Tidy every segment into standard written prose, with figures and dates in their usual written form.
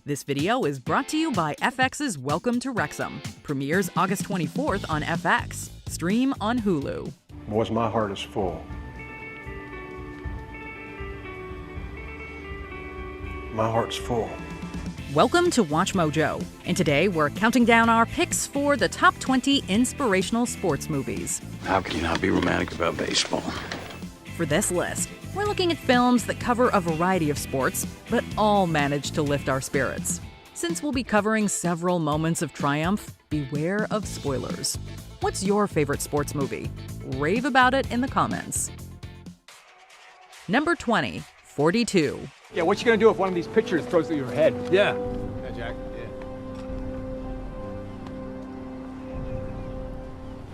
This video is brought to you by FX's Welcome to Wrexham. Premieres August 24th on FX. Stream on Hulu. Boys, my heart is full. My heart's full. Welcome to Watch Mojo, and today we're counting down our picks for the top 20 inspirational sports movies. How can you not be romantic about baseball? For this list, we're looking at films that cover a variety of sports, but all manage to lift our spirits. Since we'll be covering several moments of triumph, beware of spoilers. What's your favorite sports movie? Rave about it in the comments. Number 20, 42. Yeah, what you gonna do if one of these pitchers throws through your head? Yeah. Yeah, Jack. Yeah.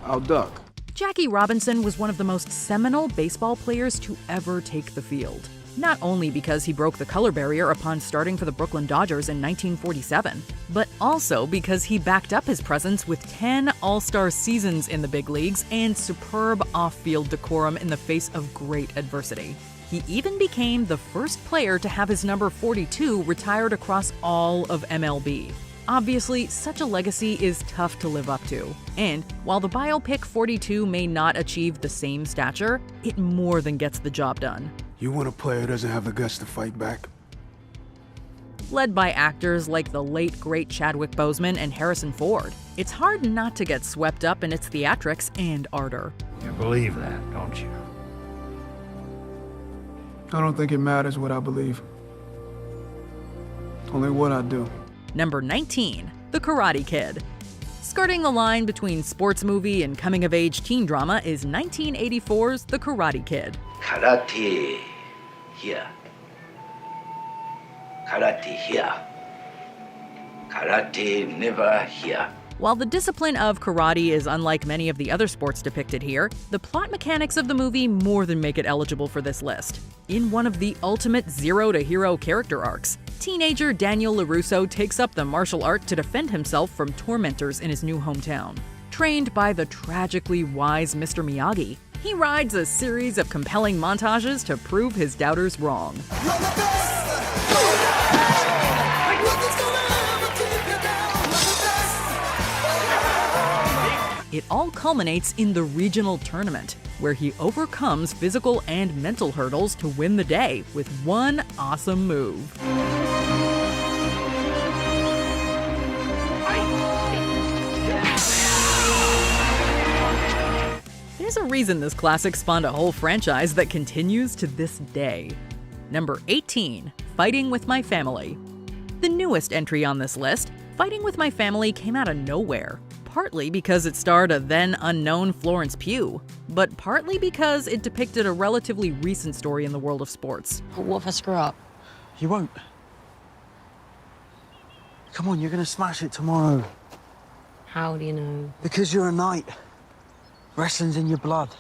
I'll duck. Jackie Robinson was one of the most seminal baseball players to ever take the field. Not only because he broke the color barrier upon starting for the Brooklyn Dodgers in 1947, but also because he backed up his presence with 10 All-Star seasons in the big leagues and superb off-field decorum in the face of great adversity. He even became the first player to have his number 42 retired across all of MLB. Obviously, such a legacy is tough to live up to. And while the biopic 42 may not achieve the same stature, it more than gets the job done. You want a player who doesn't have the guts to fight back? Led by actors like the late great Chadwick Boseman and Harrison Ford, it's hard not to get swept up in its theatrics and ardor. You believe that, don't you? I don't think it matters what I believe. Only what I do. Number 19, The Karate Kid. Skirting the line between sports movie and coming-of-age teen drama is 1984's The Karate Kid. Karate here. Karate here. Karate never here. While the discipline of karate is unlike many of the other sports depicted here, the plot mechanics of the movie more than make it eligible for this list. In one of the ultimate zero-to-hero character arcs, teenager Daniel LaRusso takes up the martial art to defend himself from tormentors in his new hometown. Trained by the tragically wise Mr. Miyagi, he rides a series of compelling montages to prove his doubters wrong. It all culminates in the regional tournament, where he overcomes physical and mental hurdles to win the day with one awesome move. There's a reason this classic spawned a whole franchise that continues to this day. Number 18, Fighting with My Family. The newest entry on this list, Fighting with My Family, came out of nowhere. Partly because it starred a then unknown Florence Pugh, but partly because it depicted a relatively recent story in the world of sports. What if I screw up? You won't. Come on, you're gonna smash it tomorrow. How do you know? Because you're a knight. Wrestling's in your blood.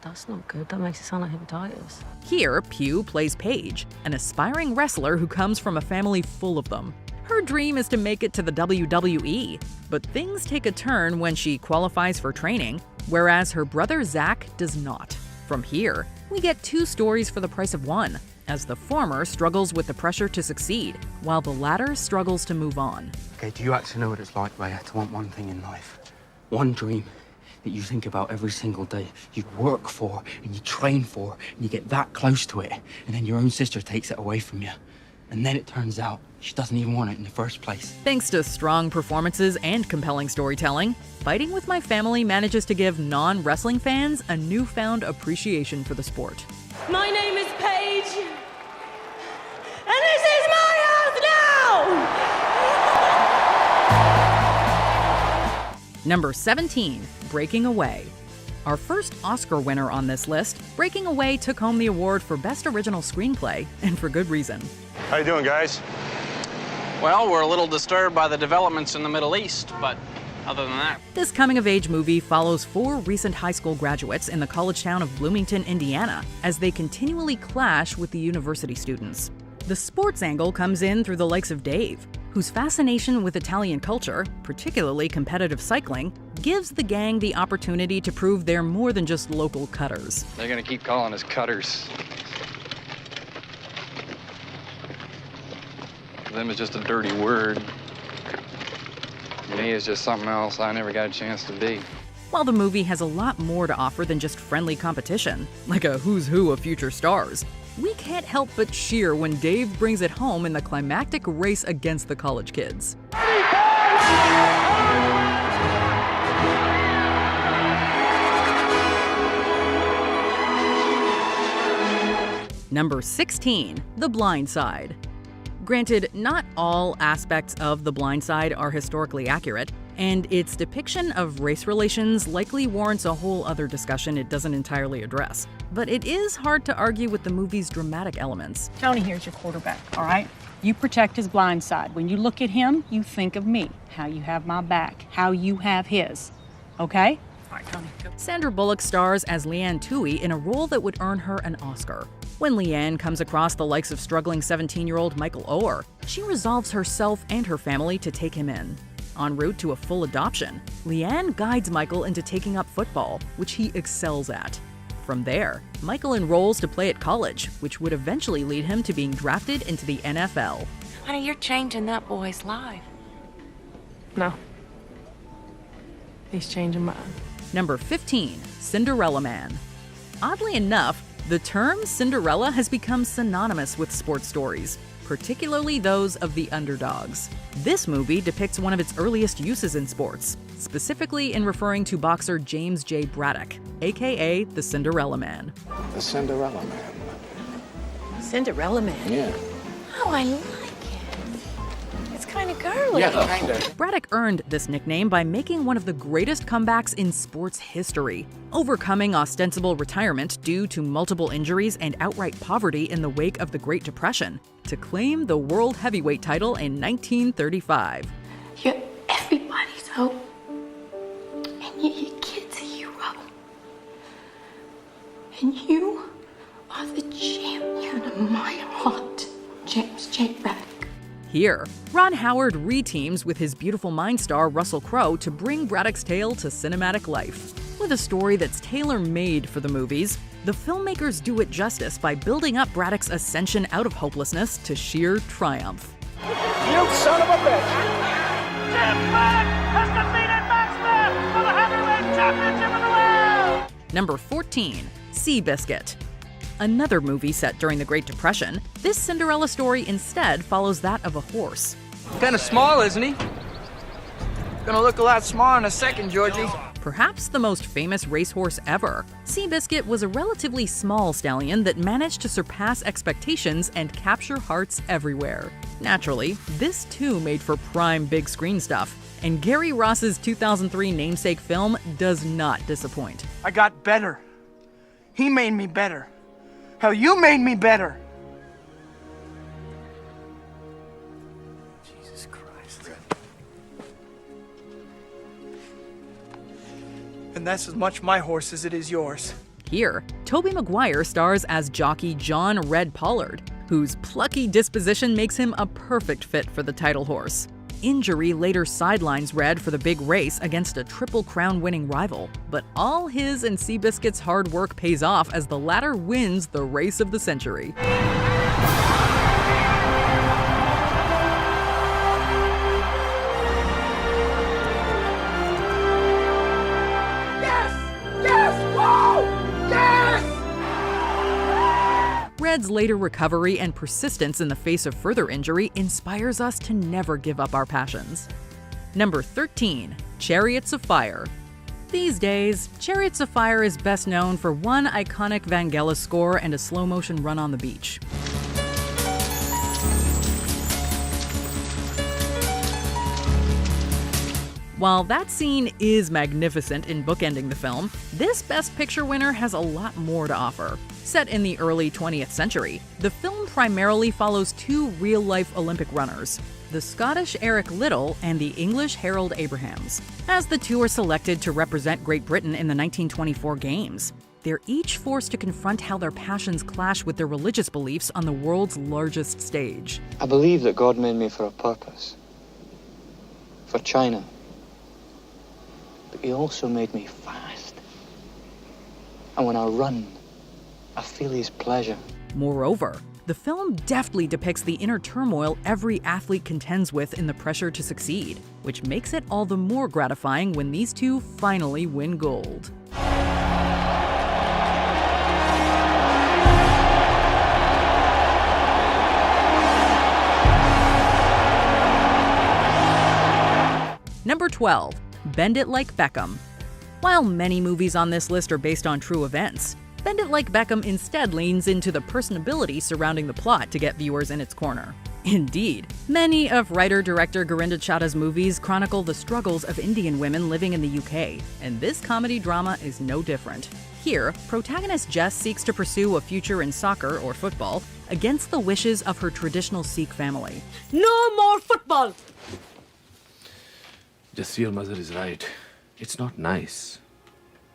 That's not good. That makes it sound like hepatitis. Here, Pugh plays Paige, an aspiring wrestler who comes from a family full of them. Her dream is to make it to the WWE, but things take a turn when she qualifies for training, whereas her brother Zach does not. From here, we get two stories for the price of one, as the former struggles with the pressure to succeed, while the latter struggles to move on. Okay, do you actually know what it's like, Rhea, to want one thing in life? One dream that you think about every single day, you work for, and you train for, and you get that close to it, and then your own sister takes it away from you. And then it turns out she doesn't even want it in the first place. Thanks to strong performances and compelling storytelling, Fighting with My Family manages to give non-wrestling fans a newfound appreciation for the sport. My name is Paige, and this is my house now! Number 17, Breaking Away. Our first Oscar winner on this list, Breaking Away took home the award for Best Original Screenplay, and for good reason. How you doing, guys? Well, we're a little disturbed by the developments in the Middle East, but other than that. This coming-of-age movie follows 4 recent high school graduates in the college town of Bloomington, Indiana, as they continually clash with the university students. The sports angle comes in through the likes of Dave, whose fascination with Italian culture, particularly competitive cycling, gives the gang the opportunity to prove they're more than just local cutters. They're gonna keep calling us cutters. them is just a dirty word. Me is just something else I never got a chance to be. While the movie has a lot more to offer than just friendly competition, like a who's who of future stars, we can't help but cheer when Dave brings it home in the climactic race against the college kids. Number 16, The Blind Side. Granted, not all aspects of The Blind Side are historically accurate, and its depiction of race relations likely warrants a whole other discussion it doesn't entirely address. But it is hard to argue with the movie's dramatic elements. Tony here's your quarterback, all right? You protect his blind side. When you look at him, you think of me, how you have my back, how you have his, okay? All right, Tony, go. Sandra Bullock stars as Leanne Toohey in a role that would earn her an Oscar. When Leanne comes across the likes of struggling 17-year-old Michael Oher, she resolves herself and her family to take him in. En route to a full adoption, Leanne guides Michael into taking up football, which he excels at. From there, Michael enrolls to play at college, which would eventually lead him to being drafted into the NFL. Honey, you're changing that boy's life. No. He's changing mine. Number 15, Cinderella Man. Oddly enough, the term Cinderella has become synonymous with sports stories, particularly those of the underdogs. This movie depicts one of its earliest uses in sports, specifically in referring to boxer James J. Braddock, aka the Cinderella Man. The Cinderella Man. Cinderella Man? Yeah. Oh, I like it. It's kind of girly. Yeah, kinda. Braddock earned this nickname by making one of the greatest comebacks in sports history, overcoming ostensible retirement due to multiple injuries and outright poverty in the wake of the Great Depression, to claim the World Heavyweight title in 1935. You're everybody's hope. And you're your kid's hero. And you are the champion of my heart, James J. Braddock. Here, Ron Howard reteams with his Beautiful Mind star Russell Crowe to bring Braddock's tale to cinematic life. With a story that's tailor-made for the movies, the filmmakers do it justice by building up Braddock's ascension out of hopelessness to sheer triumph. You son of a bitch! Jim Braddock has defeated Baxter for the heavyweight championship of the world! Number 14, Seabiscuit. Another movie set during the Great Depression, this Cinderella story instead follows that of a horse. Kind of small, isn't he? Gonna look a lot smaller in a second, Georgie. Perhaps the most famous racehorse ever, Seabiscuit was a relatively small stallion that managed to surpass expectations and capture hearts everywhere. Naturally, this too made for prime big screen stuff, and Gary Ross's 2003 namesake film does not disappoint. I got better. He made me better. Hell, you made me better. Jesus Christ. And that's as much my horse as it is yours. Here, Tobey Maguire stars as jockey John Red Pollard, whose plucky disposition makes him a perfect fit for the title horse. Injury later sidelines Red for the big race against a Triple Crown winning rival, but all his and Seabiscuit's hard work pays off as the latter wins the race of the century. Red's later recovery and persistence in the face of further injury inspires us to never give up our passions. Number 13, Chariots of Fire. These days, Chariots of Fire is best known for one iconic Vangelis score and a slow-motion run on the beach. While that scene is magnificent in bookending the film, this Best Picture winner has a lot more to offer. Set in the early 20th century, the film primarily follows two real-life Olympic runners, the Scottish Eric Liddell and the English Harold Abrahams. As the two are selected to represent Great Britain in the 1924 Games, they're each forced to confront how their passions clash with their religious beliefs on the world's largest stage. I believe that God made me for a purpose. For China. But he also made me fast. And when I run, I feel his pleasure. Moreover, the film deftly depicts the inner turmoil every athlete contends with in the pressure to succeed, which makes it all the more gratifying when these two finally win gold. Number 12. Bend It Like Beckham. While many movies on this list are based on true events, Bend It Like Beckham instead leans into the personability surrounding the plot to get viewers in its corner. Indeed, many of writer-director Gurinder Chadha's movies chronicle the struggles of Indian women living in the UK, and this comedy drama is no different. Here, protagonist Jess seeks to pursue a future in soccer or football against the wishes of her traditional Sikh family. No more football! Just your mother is right. It's not nice.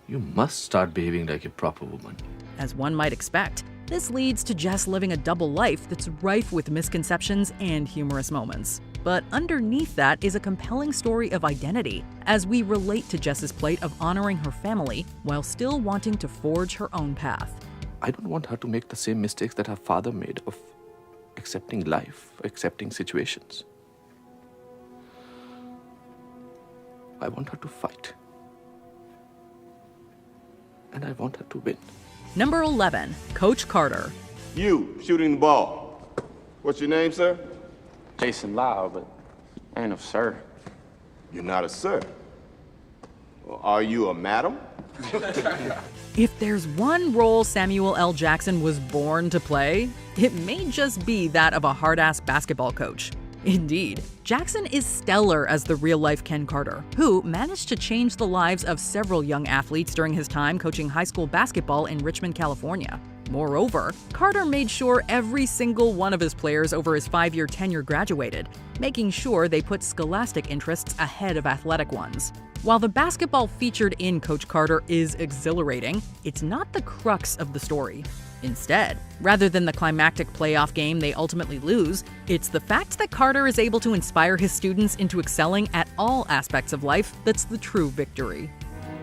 You must start behaving like a proper woman. As one might expect, this leads to Jess living a double life that's rife with misconceptions and humorous moments. But underneath that is a compelling story of identity, as we relate to Jess's plight of honoring her family while still wanting to forge her own path. I don't want her to make the same mistakes that her father made of accepting life, accepting situations. I want her to fight. And I want her to win. Number 11. Coach Carter. You, shooting the ball. What's your name, sir? Jason Lau, but I ain't a sir. You're not a sir. Well, are you a madam? If there's one role Samuel L. Jackson was born to play, it may just be that of a hard-ass basketball coach. Indeed, Jackson is stellar as the real-life Ken Carter, who managed to change the lives of several young athletes during his time coaching high school basketball in Richmond, California. Moreover, Carter made sure every single one of his players over his 5-year tenure graduated, making sure they put scholastic interests ahead of athletic ones. While the basketball featured in Coach Carter is exhilarating, it's not the crux of the story. Instead, rather than the climactic playoff game they ultimately lose, it's the fact that Carter is able to inspire his students into excelling at all aspects of life that's the true victory.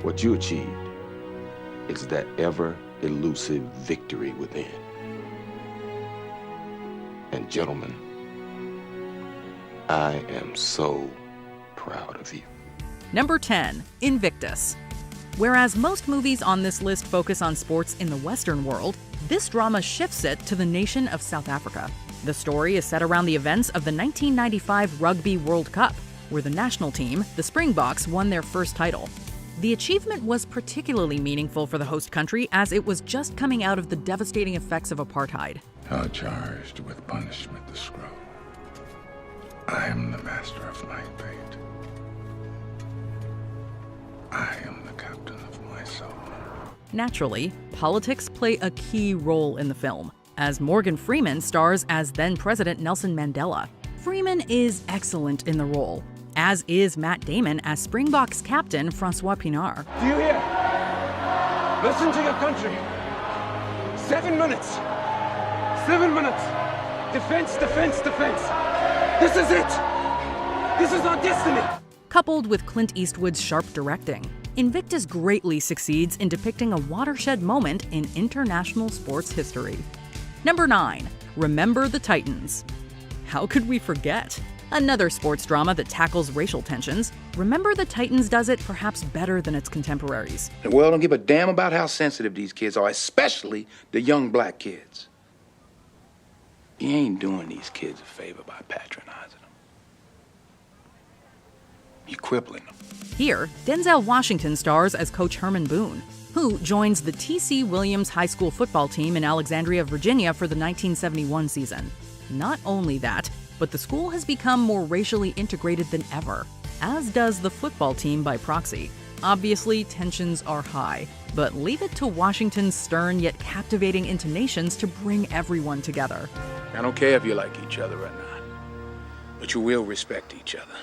What you achieved is that ever-elusive victory within. And gentlemen, I am so proud of you. Number 10. Invictus. Whereas most movies on this list focus on sports in the Western world, this drama shifts it to the nation of South Africa. The story is set around the events of the 1995 Rugby World Cup, where the national team, the Springboks, won their first title. The achievement was particularly meaningful for the host country as it was just coming out of the devastating effects of apartheid. How charged with punishment the scroll. I am the master of my fate. I am the captain of my soul. Naturally, politics play a key role in the film, as Morgan Freeman stars as then-President Nelson Mandela. Freeman is excellent in the role, as is Matt Damon as Springboks captain Francois Pienaar. Do you hear? Listen to your country. 7 minutes. 7 minutes. Defense, defense, defense. This is it. This is our destiny. Coupled with Clint Eastwood's sharp directing, Invictus greatly succeeds in depicting a watershed moment in international sports history. Number 9. Remember the Titans. How could we forget? Another sports drama that tackles racial tensions, Remember the Titans does it perhaps better than its contemporaries. The world don't give a damn about how sensitive these kids are, especially the young black kids. You ain't doing these kids a favor by patronizing them. You're crippling them. Here, Denzel Washington stars as Coach Herman Boone, who joins the T.C. Williams High School football team in Alexandria, Virginia for the 1971 season. Not only that, but the school has become more racially integrated than ever, as does the football team by proxy. Obviously, tensions are high, but leave it to Washington's stern yet captivating intonations to bring everyone together. I don't care if you like each other or not, but you will respect each other.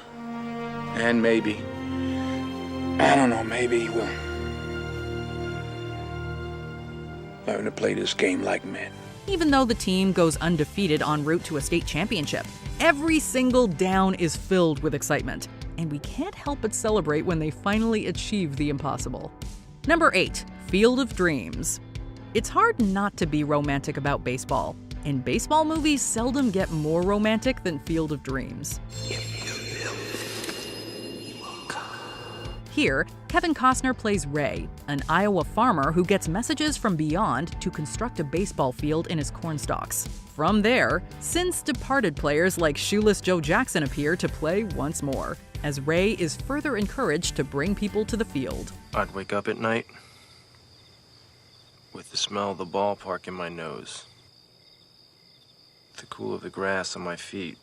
And maybe, I don't know, maybe we'll learn to play this game like men. Even though the team goes undefeated en route to a state championship, every single down is filled with excitement, and we can't help but celebrate when they finally achieve the impossible. Number 8. Field of Dreams. It's hard not to be romantic about baseball, and baseball movies seldom get more romantic than Field of Dreams. Here, Kevin Costner plays Ray, an Iowa farmer who gets messages from beyond to construct a baseball field in his cornstalks. From there, since-departed players like Shoeless Joe Jackson appear to play once more, as Ray is further encouraged to bring people to the field. I'd wake up at night with the smell of the ballpark in my nose, the cool of the grass on my feet,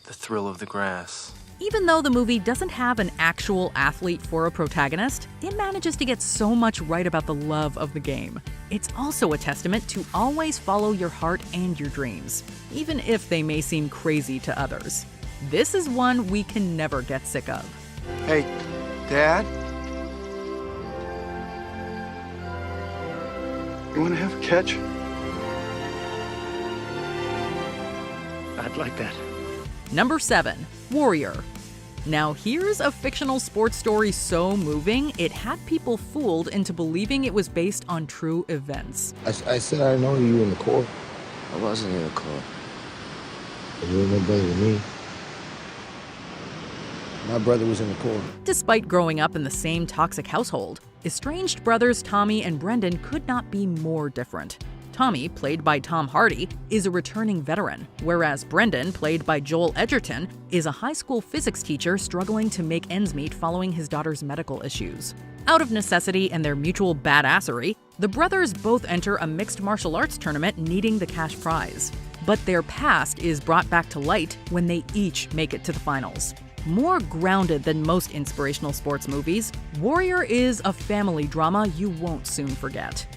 the thrill of the grass. Even though the movie doesn't have an actual athlete for a protagonist, it manages to get so much right about the love of the game. It's also a testament to always follow your heart and your dreams, even if they may seem crazy to others. This is one we can never get sick of. Hey, Dad? You want to have a catch? I'd like that. Number 7, Warrior. Now here's a fictional sports story so moving, it had people fooled into believing it was based on true events. I said I know you in the Corps. I wasn't in the Corps. You ain't no brother to me. My brother was in the Corps. Despite growing up in the same toxic household, estranged brothers Tommy and Brendan could not be more different. Tommy, played by Tom Hardy, is a returning veteran, whereas Brendan, played by Joel Edgerton, is a high school physics teacher struggling to make ends meet following his daughter's medical issues. Out of necessity and their mutual badassery, the brothers both enter a mixed martial arts tournament needing the cash prize. But their past is brought back to light when they each make it to the finals. More grounded than most inspirational sports movies, Warrior is a family drama you won't soon forget.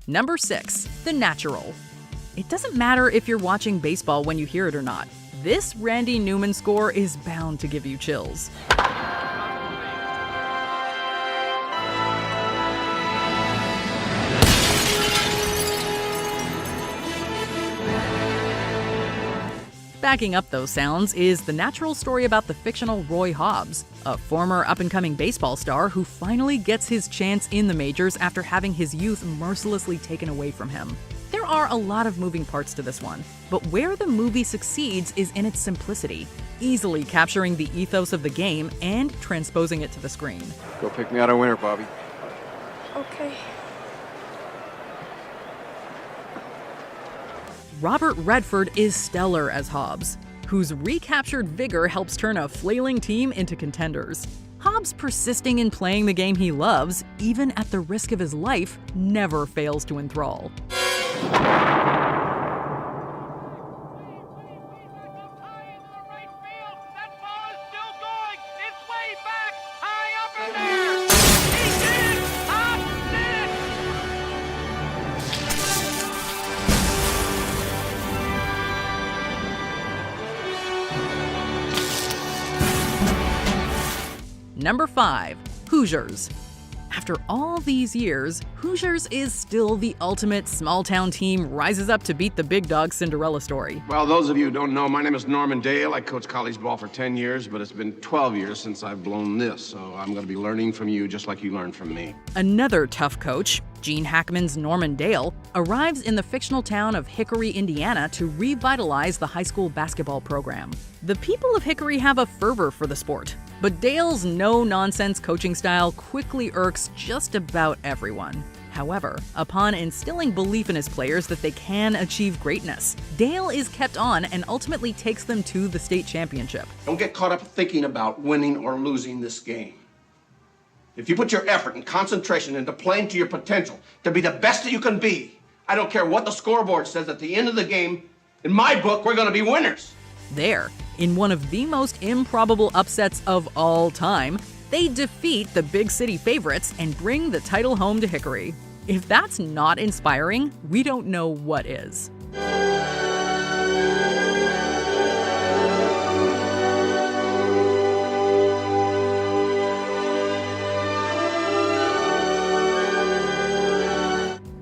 Number 6, The Natural. It doesn't matter if you're watching baseball when you hear it or not. This Randy Newman score is bound to give you chills. Backing up those sounds is the natural story about the fictional Roy Hobbs, a former up-and-coming baseball star who finally gets his chance in the majors after having his youth mercilessly taken away from him. There are a lot of moving parts to this one, but where the movie succeeds is in its simplicity, easily capturing the ethos of the game and transposing it to the screen. Go pick me out a winner, Bobby. Okay. Robert Redford is stellar as Hobbs, whose recaptured vigor helps turn a flailing team into contenders. Hobbs persisting in playing the game he loves, even at the risk of his life, never fails to enthrall. Number 5, Hoosiers. After all these years, Hoosiers is still the ultimate small-town team rises up to beat the big dog Cinderella story. Well, those of you who don't know, my name is Norman Dale. I coached college ball for 10 years, but it's been 12 years since I've blown this, so I'm going to be learning from you just like you learned from me. Another tough coach, Gene Hackman's Norman Dale, arrives in the fictional town of Hickory, Indiana to revitalize the high school basketball program. The people of Hickory have a fervor for the sport, but Dale's no-nonsense coaching style quickly irks just about everyone. However, upon instilling belief in his players that they can achieve greatness, Dale is kept on and ultimately takes them to the state championship. Don't get caught up thinking about winning or losing this game. If you put your effort and concentration into playing to your potential, to be the best that you can be, I don't care what the scoreboard says at the end of the game, in my book, we're going to be winners. There, in one of the most improbable upsets of all time, they defeat the big city favorites and bring the title home to Hickory. If that's not inspiring, we don't know what is.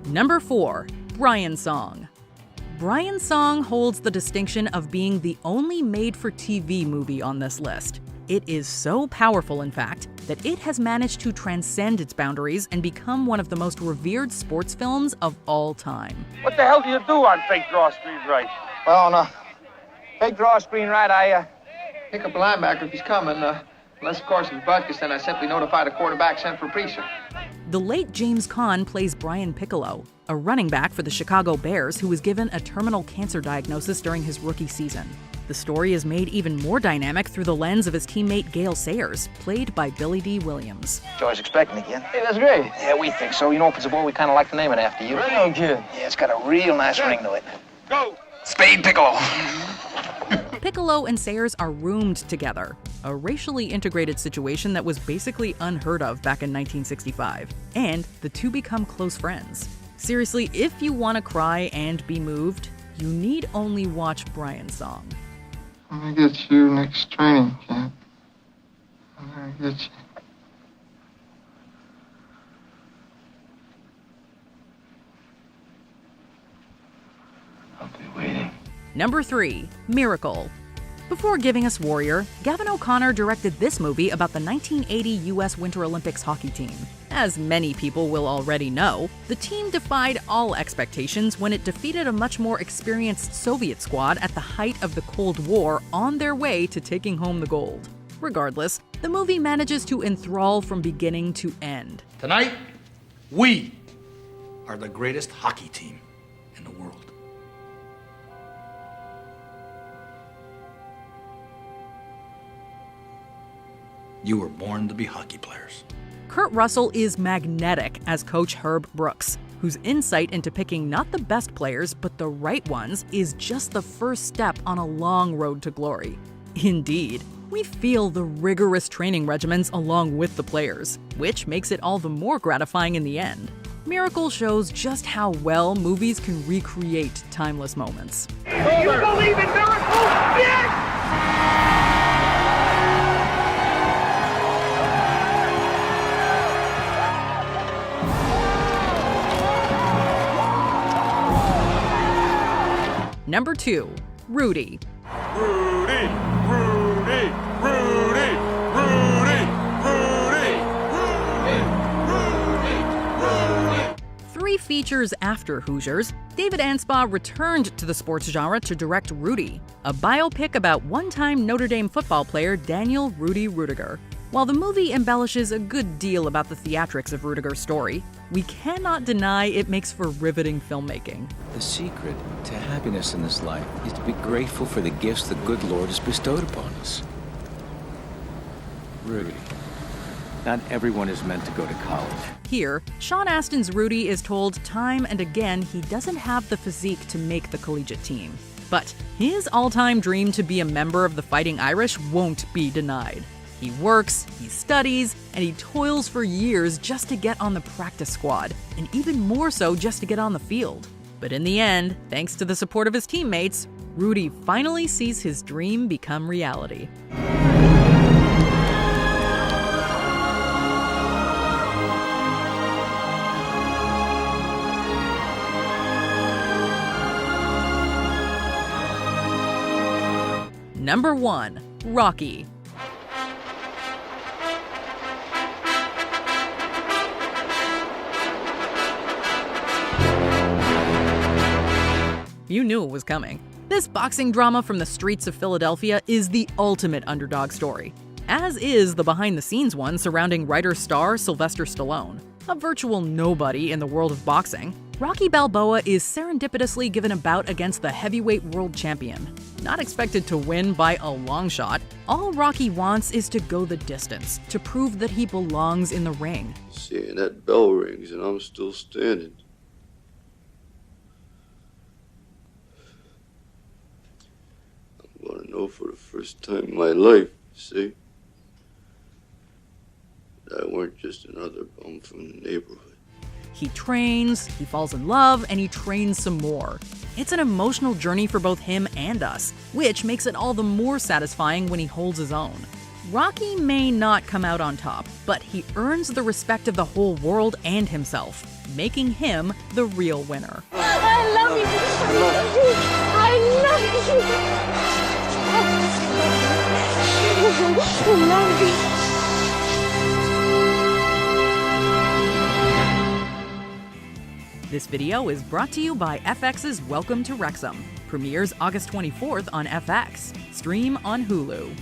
Number 4, Brian's Song. Brian's Song holds the distinction of being the only made-for-TV movie on this list. It is so powerful, in fact, that it has managed to transcend its boundaries and become one of the most revered sports films of all time. What the hell do you do on fake draw screen right? Well, on a fake draw screen right, I pick up a linebacker if he's coming. Unless, of course, it's Butkus, then I simply notify the quarterback sent for precinct. The late James Caan plays Brian Piccolo, a running back for the Chicago Bears who was given a terminal cancer diagnosis during his rookie season. The story is made even more dynamic through the lens of his teammate Gale Sayers, played by Billy D. Williams. Joy's expecting again. Hey, that's great. Yeah, we think so. You know, if it's a boy, we kind of like to name it after you. Oh, good. Yeah, it's got a real nice ring to it. Go! Spade Piccolo. Piccolo and Sayers are roomed together, a racially integrated situation that was basically unheard of back in 1965, and the two become close friends. Seriously, if you want to cry and be moved, you need only watch Brian's song. I'm gonna get you next training camp. I'm gonna get you. I'll be waiting. Number 3, Miracle. Before giving us Warrior, Gavin O'Connor directed this movie about the 1980 U.S. Winter Olympics hockey team. As many people will already know, the team defied all expectations when it defeated a much more experienced Soviet squad at the height of the Cold War on their way to taking home the gold. Regardless, the movie manages to enthrall from beginning to end. Tonight, we are the greatest hockey team in the world. You were born to be hockey players. Kurt Russell is magnetic as Coach Herb Brooks, whose insight into picking not the best players but the right ones is just the first step on a long road to glory. Indeed, we feel the rigorous training regimens along with the players, which makes it all the more gratifying in the end. Miracle shows just how well movies can recreate timeless moments. Do you believe in miracles? Yes! Number 2, Rudy. Rudy, Rudy, Rudy, Rudy, Rudy, Rudy, Rudy. 3 features after Hoosiers, David Anspaugh returned to the sports genre to direct Rudy, a biopic about one-time Notre Dame football player Daniel Rudy Rudiger. While the movie embellishes a good deal about the theatrics of Rudiger's story, we cannot deny it makes for riveting filmmaking. The secret to happiness in this life is to be grateful for the gifts the good Lord has bestowed upon us. Rudy, not everyone is meant to go to college. Here, Sean Astin's Rudy is told time and again he doesn't have the physique to make the collegiate team. But his all-time dream to be a member of the Fighting Irish won't be denied. He works, he studies, and he toils for years just to get on the practice squad, and even more so just to get on the field. But in the end, thanks to the support of his teammates, Rudy finally sees his dream become reality. Number 1, Rocky. You knew it was coming. This boxing drama from the streets of Philadelphia is the ultimate underdog story, as is the behind-the-scenes one surrounding writer-star Sylvester Stallone. A virtual nobody in the world of boxing, Rocky Balboa is serendipitously given a bout against the heavyweight world champion. Not expected to win by a long shot, all Rocky wants is to go the distance, to prove that he belongs in the ring. Seeing that bell rings and I'm still standing. I want to know for the first time in my life, see? That I weren't just another bum from the neighborhood. He trains, he falls in love, and he trains some more. It's an emotional journey for both him and us, which makes it all the more satisfying when he holds his own. Rocky may not come out on top, but he earns the respect of the whole world and himself, making him the real winner. I love you. I love you. This video is brought to you by FX's Welcome to Wrexham. Premieres August 24th on FX. Stream on Hulu.